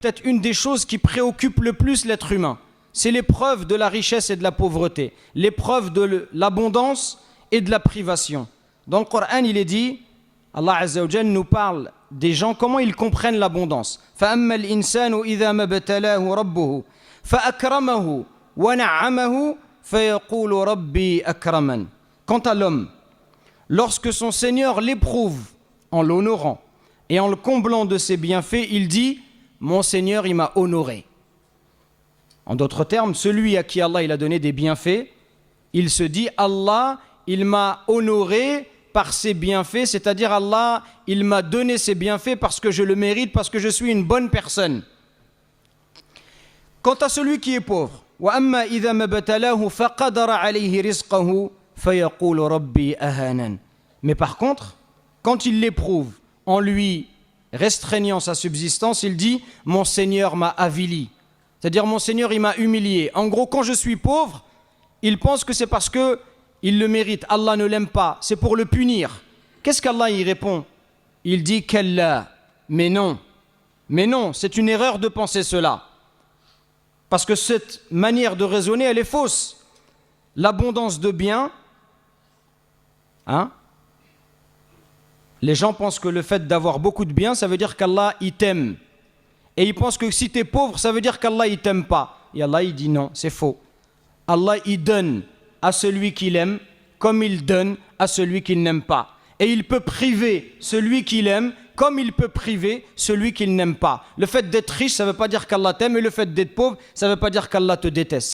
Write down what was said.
peut-être une des choses qui préoccupe le plus l'être humain. C'est l'épreuve de la richesse et de la pauvreté, l'épreuve de l'abondance et de la privation. Dans le Coran, il est dit, Allah Azza wa Jal nous parle des gens, comment ils comprennent l'abondance. فَأَمَّا الْإِنسَانُ إِذَا مَبْتَلَاهُ رَبُّهُ فَأَكْرَمَهُ وَنَعَّمَهُ فَيَقُولُ رَبِّي أَكْرَمَنِ. Quant à l'homme, lorsque son Seigneur l'éprouve en l'honorant et en le comblant de ses bienfaits, il dit « Mon Seigneur, il m'a honoré ». En d'autres termes, celui à qui Allah il a donné des bienfaits, il se dit « Allah, il m'a honoré par ses bienfaits », c'est-à-dire Allah, il m'a donné ses bienfaits parce que je le mérite, parce que je suis une bonne personne. Quant à celui qui est pauvre, وَأَمَّا إِذَا مَبْتَلَاهُ فَقَدَرَ عَلَيْهِ رِزْقَهُ فَيَقُولُ رَبِّي أَهَانَنِ. Mais par contre, quand il l'éprouve en lui restreignant sa subsistance, il dit « Mon Seigneur m'a avili ». C'est-à-dire « Mon Seigneur, il m'a humilié ». En gros, quand je suis pauvre, il pense que c'est parce qu'il le mérite. Allah ne l'aime pas, c'est pour le punir. Qu'est-ce qu'Allah y répond? Il dit « Kalla ». Mais non, c'est une erreur de penser cela. Parce que cette manière de raisonner, elle est fausse. L'abondance de biens, les gens pensent que le fait d'avoir beaucoup de biens, ça veut dire qu'Allah, il t'aime. Et ils pensent que si tu es pauvre, ça veut dire qu'Allah, il t'aime pas. Et Allah, il dit non, c'est faux. Allah, il donne à celui qu'il aime, comme il donne à celui qu'il n'aime pas. Et il peut priver celui qu'il aime, comme il peut priver celui qu'il n'aime pas. Le fait d'être riche, ça ne veut pas dire qu'Allah t'aime, et le fait d'être pauvre, ça ne veut pas dire qu'Allah te déteste.